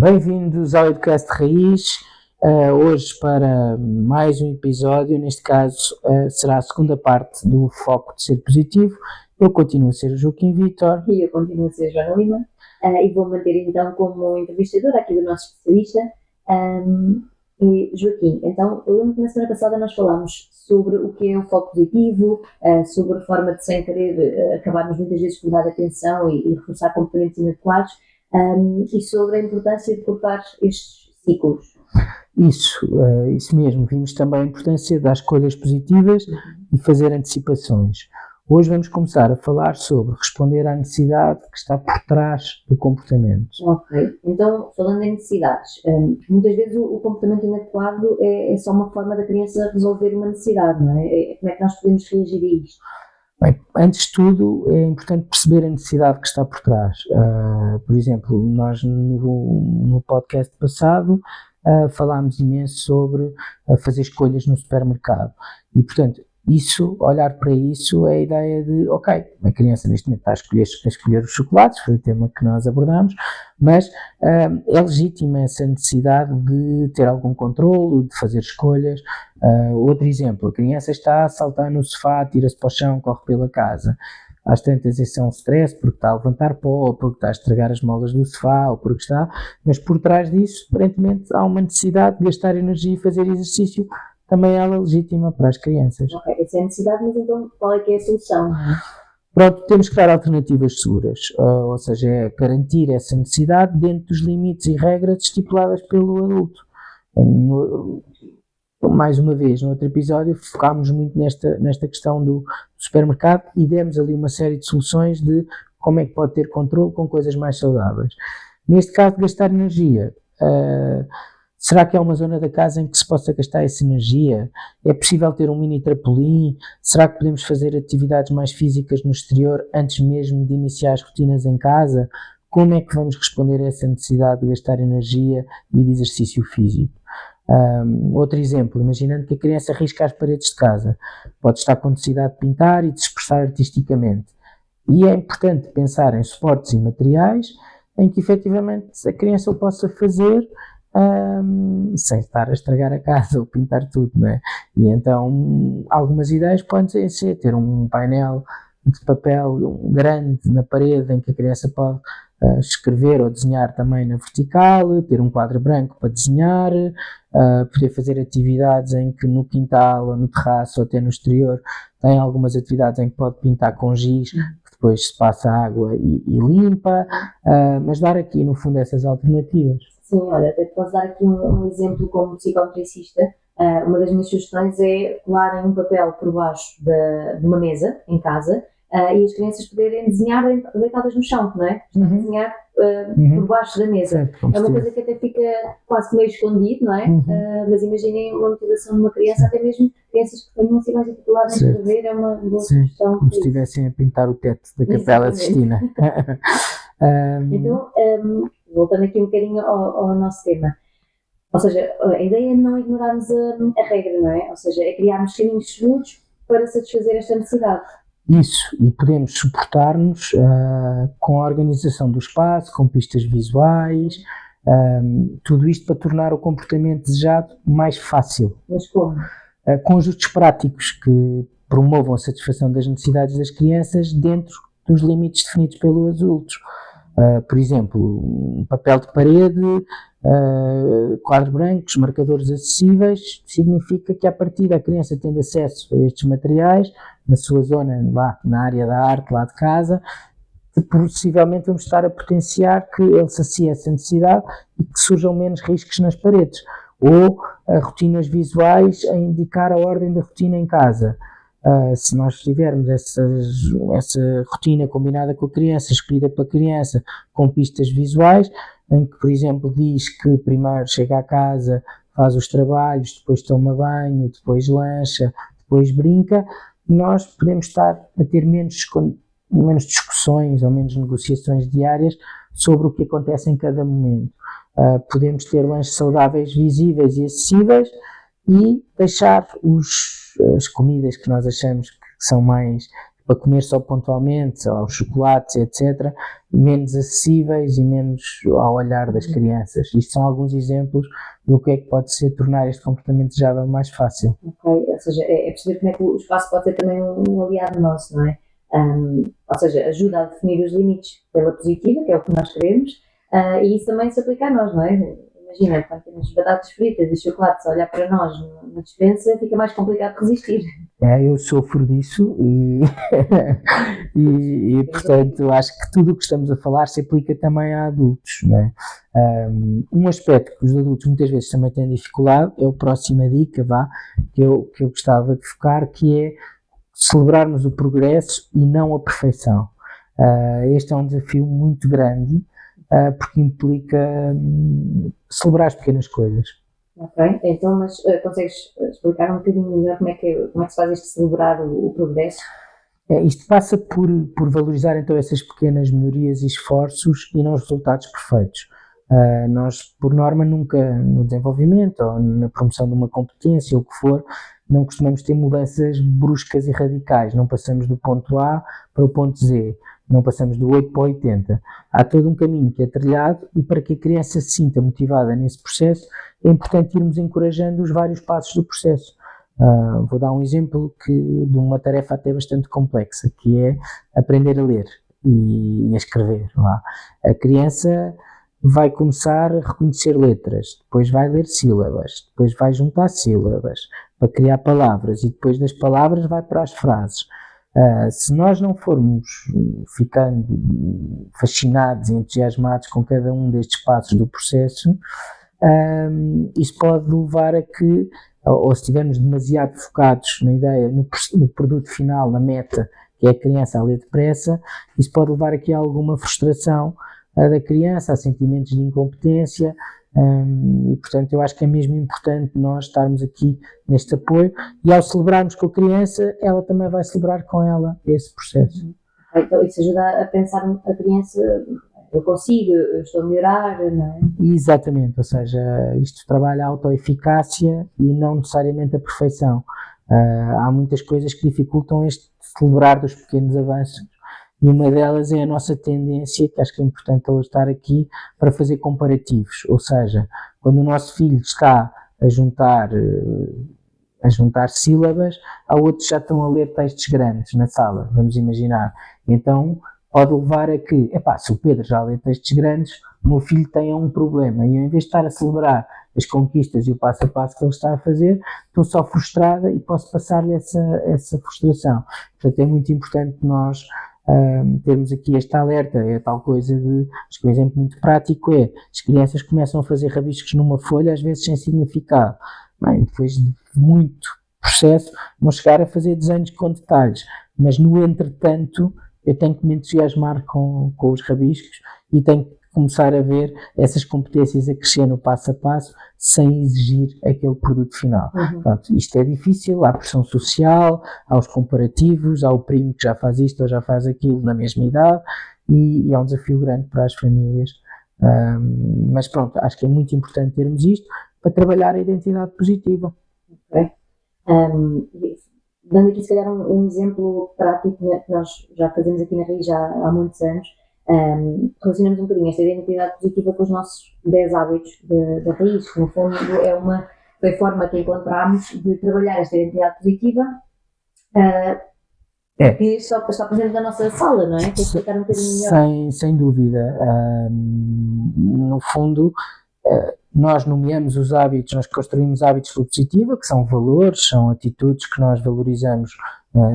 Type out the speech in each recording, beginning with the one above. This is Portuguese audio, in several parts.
Bem-vindos ao Educast Raiz, hoje para mais um episódio. Neste caso será a segunda parte do Foco de Ser Positivo. Eu continuo a ser o Joaquim Vítor. E eu continuo a ser a Joana Lima, e vou manter então como entrevistadora aqui do nosso especialista. E Joaquim, então eu lembro que na semana passada nós falámos sobre o que é o foco positivo, sobre a forma de, sem querer, acabarmos muitas vezes por dar atenção e reforçar comportamentos inadequados, e sobre a importância de cortar estes ciclos. Isso mesmo. Vimos também a importância das escolhas positivas e fazer antecipações. Hoje vamos começar a falar sobre responder à necessidade que está por trás do comportamento. Ok, então falando em necessidades, muitas vezes o comportamento inadequado é só uma forma da criança resolver uma necessidade, não é? Como é que nós podemos reagir a isto? Bem, antes de tudo é importante perceber a necessidade que está por trás. Por exemplo, nós no podcast passado falámos imenso sobre fazer escolhas no supermercado e, portanto, olhar para isso é a ideia de, ok, a criança neste momento está a escolher os chocolates, foi o tema que nós abordámos, mas é legítima essa necessidade de ter algum controle, de fazer escolhas. Outro exemplo, a criança está a saltar no sofá, tira-se para o chão, corre pela casa. Às tantas esse é um stress porque está a levantar pó, ou porque está a estragar as molas do sofá, ou porque está, mas por trás disso, aparentemente, há uma necessidade de gastar energia e fazer exercício, também ela legítima para as crianças. Ok, essa é a necessidade, mas então qual é que é a solução? Pronto, temos que dar alternativas seguras, ou seja, é garantir essa necessidade dentro dos limites e regras estipuladas pelo adulto. Mais uma vez, no outro episódio, focámos muito nesta questão do supermercado e demos ali uma série de soluções de como é que pode ter controle com coisas mais saudáveis. Neste caso, gastar energia. Será que há uma zona da casa em que se possa gastar essa energia? É possível ter um mini trampolim? Será que podemos fazer atividades mais físicas no exterior antes mesmo de iniciar as rotinas em casa? Como é que vamos responder a essa necessidade de gastar energia e de exercício físico? Outro exemplo, imaginando que a criança risca as paredes de casa, pode estar com necessidade de pintar e de se expressar artisticamente. E é importante pensar em suportes e materiais em que efetivamente a criança o possa fazer sem estar a estragar a casa ou pintar tudo, não é? E então algumas ideias podem ser ter um painel de papel grande na parede em que a criança pode escrever ou desenhar também na vertical, ter um quadro branco para desenhar, poder fazer atividades em que no quintal ou no terraço ou até no exterior tem algumas atividades em que pode pintar com giz, que depois se passa água e limpa, mas dar aqui no fundo essas alternativas. Sim, olha, até posso dar aqui um exemplo como psicometricista. Uma das minhas sugestões é colarem um papel por baixo de uma mesa em casa e as crianças poderem desenhar deitadas no chão, não é? Desenhar por baixo da mesa. Certo, é uma coisa que até fica quase meio escondido, não é? Mas imaginem uma motivação de uma criança, até mesmo crianças que tenham assim mais dificuldade em escrever, é uma boa sugestão. Como se estivessem a pintar o teto da Capela Sistina. Então, voltando aqui um bocadinho ao nosso tema, ou seja, a ideia é não ignorarmos a regra, não é? Ou seja, é criarmos caminhos seguros para satisfazer esta necessidade. Isso, e podemos suportar-nos com a organização do espaço, com pistas visuais, tudo isto para tornar o comportamento desejado mais fácil. Mas como? Com ajustes práticos que promovam a satisfação das necessidades das crianças dentro dos limites definidos pelos adultos. Por exemplo, um papel de parede, quadros brancos, marcadores acessíveis, significa que à partida a criança tendo acesso a estes materiais na sua zona, na área da arte lá de casa, que possivelmente vamos estar a potenciar que ele sacie essa necessidade e que surjam menos riscos nas paredes, ou rotinas visuais a indicar a ordem da rotina em casa. Se nós tivermos essa rotina combinada com a criança, escolhida pela criança, com pistas visuais, em que, por exemplo, diz que primeiro chega à casa, faz os trabalhos, depois toma banho, depois lancha, depois brinca, nós podemos estar a ter menos discussões ou menos negociações diárias sobre o que acontece em cada momento. Podemos ter lanches saudáveis, visíveis e acessíveis e deixar as comidas que nós achamos que são mais para comer só pontualmente, aos chocolates, etc., menos acessíveis e menos ao olhar das crianças. Isto são alguns exemplos do que é que pode ser tornar este comportamento desejável mais fácil. Ok, ou seja, é perceber como é que o espaço pode ser também um aliado nosso, não é? Ou seja, ajuda a definir os limites pela positiva, que é o que nós queremos, e isso também se aplica a nós, não é? Imagina, quando temos batatas fritas e chocolates a olhar para nós na despensa, fica mais complicado resistir. Eu sofro disso e portanto, acho que tudo o que estamos a falar se aplica também a adultos, não é? Um aspecto que os adultos muitas vezes também têm dificuldade é a próxima dica, que eu gostava de focar, que é celebrarmos o progresso e não a perfeição. Este é um desafio muito grande, porque implica celebrar as pequenas coisas. Ok, então, mas consegues explicar um bocadinho melhor como é que se faz este celebrar o progresso? Isto passa por valorizar então essas pequenas melhorias e esforços e não os resultados perfeitos. Nós, por norma, nunca no desenvolvimento ou na promoção de uma competência ou o que for, não costumamos ter mudanças bruscas e radicais. Não passamos do ponto A para o ponto Z. Não passamos do 8 para o 80. Há todo um caminho que é trilhado e para que a criança se sinta motivada nesse processo é importante irmos encorajando os vários passos do processo. Vou dar um exemplo de uma tarefa até bastante complexa, que é aprender a ler e a escrever. A criança vai começar a reconhecer letras, depois vai ler sílabas, depois vai juntar sílabas para criar palavras e depois das palavras vai para as frases. Se nós não formos ficando fascinados e entusiasmados com cada um destes passos do processo, isso pode levar a que, ou se estivermos demasiado focados na ideia, no produto final, na meta, que é a criança a ler depressa, isso pode levar aqui a alguma frustração da criança, a sentimentos de incompetência, e portanto eu acho que é mesmo importante nós estarmos aqui neste apoio e ao celebrarmos com a criança, ela também vai celebrar com ela esse processo. Então isso ajuda a pensar a criança, eu consigo, eu estou a melhorar, não é? Exatamente, ou seja, isto trabalha a autoeficácia e não necessariamente a perfeição. Há muitas coisas que dificultam este celebrar dos pequenos avanços. E uma delas é a nossa tendência, que acho que é importante hoje estar aqui, para fazer comparativos. Ou seja, quando o nosso filho está a juntar sílabas, há outros que já estão a ler textos grandes na sala, vamos imaginar. Então, pode levar a que, se o Pedro já lê textos grandes, o meu filho tenha um problema. E eu, em vez de estar a celebrar as conquistas e o passo a passo que ele está a fazer, estou só frustrada e posso passar-lhe essa frustração. Portanto, é muito importante nós termos aqui este alerta. É tal coisa de, acho que um exemplo muito prático é, as crianças começam a fazer rabiscos numa folha, às vezes sem significado. Bem, depois de muito processo, vão chegar a fazer desenhos com detalhes, mas no entretanto, eu tenho que me entusiasmar com os rabiscos e tenho que começar a ver essas competências a crescer no passo a passo, sem exigir aquele produto final. Pronto, isto é difícil, há pressão social, há os comparativos, há o primo que já faz isto ou já faz aquilo na mesma idade, e é um desafio grande para as famílias. Mas pronto, acho que é muito importante termos isto para trabalhar a identidade positiva. Ok. Dando aqui se calhar um exemplo prático que nós já fazemos aqui na RAIZ já há muitos anos, relacionamos um bocadinho esta identidade positiva com os nossos 10 hábitos da RAIZ, que no fundo foi a forma que encontramos de trabalhar esta identidade positiva, que está presente na nossa sala, não é? Para explicar um bocadinho melhor. Sem dúvida. No fundo, nós nomeamos os hábitos, nós construímos hábitos pela positiva, que são valores, são atitudes que nós valorizamos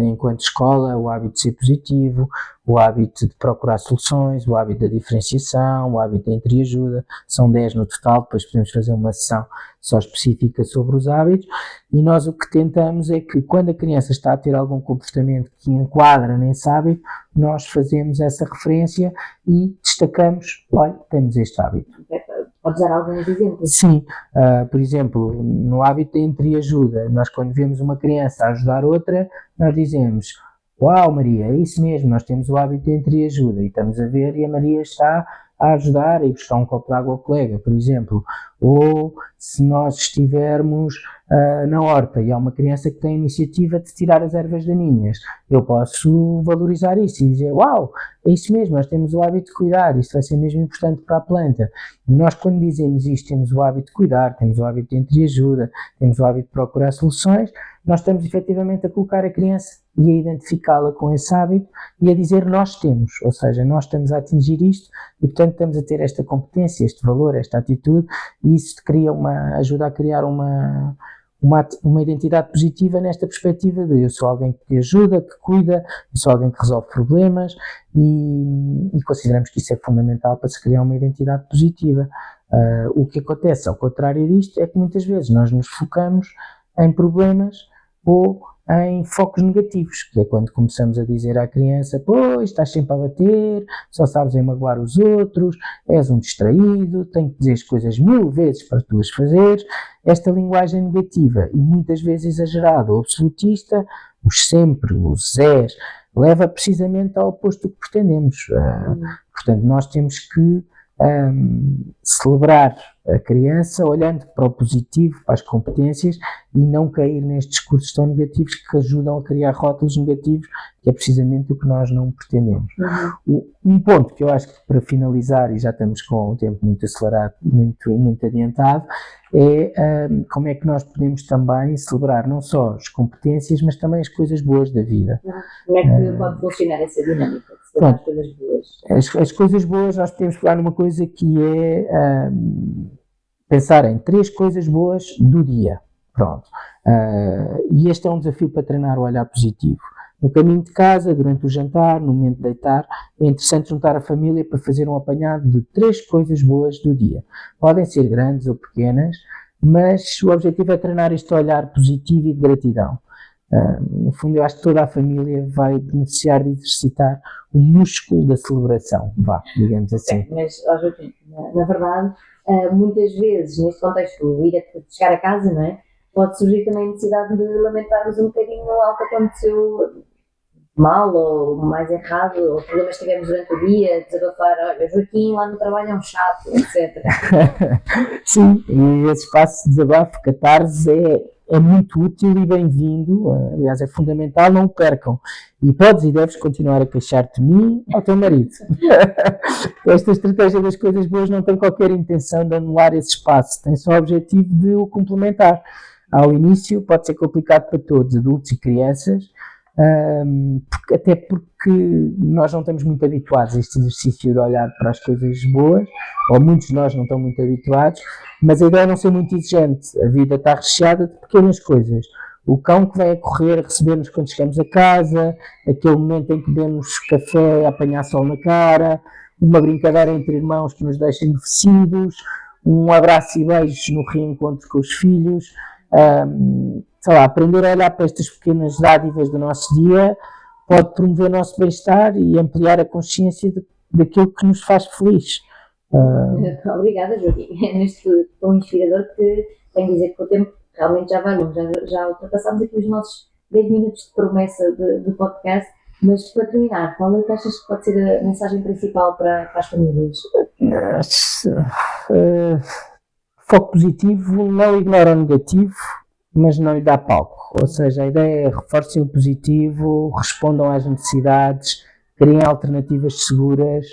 enquanto escola, o hábito de ser positivo, o hábito de procurar soluções, o hábito da diferenciação, o hábito da entreajuda, são 10 no total, depois podemos fazer uma sessão só específica sobre os hábitos, e nós o que tentamos é que quando a criança está a ter algum comportamento que enquadra nesse hábito, nós fazemos essa referência e destacamos, olha, temos este hábito. Podes dar alguns exemplos? Sim, por exemplo, no hábito da entreajuda, nós quando vemos uma criança a ajudar outra, nós dizemos, uau Maria, é isso mesmo, nós temos o hábito de entreajuda e estamos a ver e a Maria está a ajudar a ir buscar um copo de água ao colega, por exemplo. Ou se nós estivermos na horta e há uma criança que tem a iniciativa de tirar as ervas daninhas, eu posso valorizar isso e dizer, uau, é isso mesmo, nós temos o hábito de cuidar, isso vai ser mesmo importante para a planta. E nós, quando dizemos isto, temos o hábito de cuidar, temos o hábito de entreajuda, temos o hábito de procurar soluções, nós estamos efetivamente a colocar a criança e a identificá-la com esse hábito e a dizer nós temos, ou seja, nós estamos a atingir isto e portanto estamos a ter esta competência, este valor, esta atitude, e isso ajuda a criar uma identidade positiva nesta perspectiva de eu sou alguém que ajuda, que cuida, eu sou alguém que resolve problemas e consideramos que isso é fundamental para se criar uma identidade positiva. O que acontece ao contrário disto é que muitas vezes nós nos focamos em problemas ou em focos negativos, que é quando começamos a dizer à criança, pois, estás sempre a bater, só sabes em magoar os outros, és um distraído, tenho que dizer as coisas 1000 vezes para tu as fazeres. Esta linguagem negativa e muitas vezes exagerada ou absolutista, os sempre, os és, leva precisamente ao oposto do que pretendemos. Portanto, nós temos que celebrar a criança olhando para o positivo, para as competências e não cair nestes discursos tão negativos que ajudam a criar rótulos negativos, que é precisamente o que nós não pretendemos. Um ponto que eu acho que para finalizar, e já estamos com o tempo muito acelerado, muito adiantado, é como é que nós podemos também celebrar não só as competências, mas também as coisas boas da vida. Como é que pode funcionar essa dinâmica de celebrar as coisas boas? As coisas boas, nós podemos pegar numa coisa que é pensar em 3 coisas boas do dia. Pronto. E este é um desafio para treinar o olhar positivo. No caminho de casa, durante o jantar, no momento de deitar, é interessante juntar a família para fazer um apanhado de 3 coisas boas do dia. Podem ser grandes ou pequenas, mas o objetivo é treinar este olhar positivo e de gratidão. No fundo, eu acho que toda a família vai beneficiar de exercitar o músculo da celebração, digamos assim. Mas, Joaquim, na verdade, muitas vezes, neste contexto, chegar a casa, não é? Pode surgir também a necessidade de lamentarmos um bocadinho algo que aconteceu mal ou mais errado, ou problemas que tivemos durante o dia, desabafar, olha, Joaquim lá no trabalho é um chato, etc. Sim, e esse espaço de desabafo, catarse, é muito útil e bem-vindo, aliás é fundamental, não o percam. E podes e deves continuar a queixar-te de mim ao teu marido. Esta estratégia das coisas boas não tem qualquer intenção de anular esse espaço, tem só o objetivo de o complementar. Ao início pode ser complicado para todos, adultos e crianças, até porque nós não estamos muito habituados a este exercício de olhar para as coisas boas, ou muitos de nós não estão muito habituados, mas a ideia é não ser muito exigente. A vida está recheada de pequenas coisas. O cão que vem a correr a receber-nos quando chegamos a casa, aquele momento em que bebemos café a apanhar sol na cara, uma brincadeira entre irmãos que nos deixa envelhecidos, um abraço e beijos no reencontro com os filhos. Sei lá, aprender a olhar para estas pequenas dádivas do nosso dia pode promover o nosso bem-estar e ampliar a consciência daquilo que nos faz feliz. Obrigada, Joaquim. É neste tom inspirador que tenho a dizer que o tempo realmente já vai longe. Já ultrapassámos aqui os nossos 10 minutos de promessa de podcast, mas para terminar, qual é que achas que pode ser a mensagem principal para as famílias? Foco positivo, não ignora o negativo, mas não lhe dá palco. Ou seja, a ideia é reforcem o positivo, respondam às necessidades, criem alternativas seguras,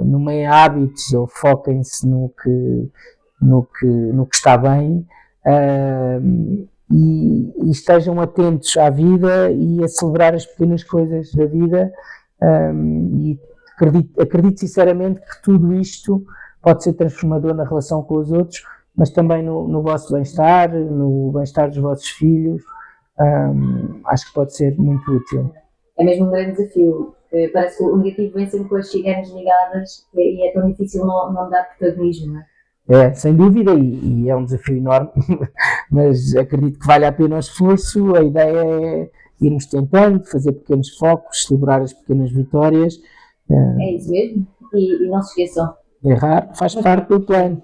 nomeiem hábitos ou foquem-se no que está bem e estejam atentos à vida e a celebrar as pequenas coisas da vida e acredito sinceramente que tudo isto pode ser transformador na relação com os outros, mas também no vosso bem-estar, no bem-estar dos vossos filhos. Acho que pode ser muito útil. É mesmo um grande desafio. Parece que o negativo vem sempre com as sirenes ligadas e é tão difícil não dar protagonismo, não é? É, sem dúvida, e é um desafio enorme, mas acredito que vale a pena o esforço. A ideia é irmos tentando, fazer pequenos focos, celebrar as pequenas vitórias. É isso mesmo, e não se esqueçam. Errar faz parte do plano.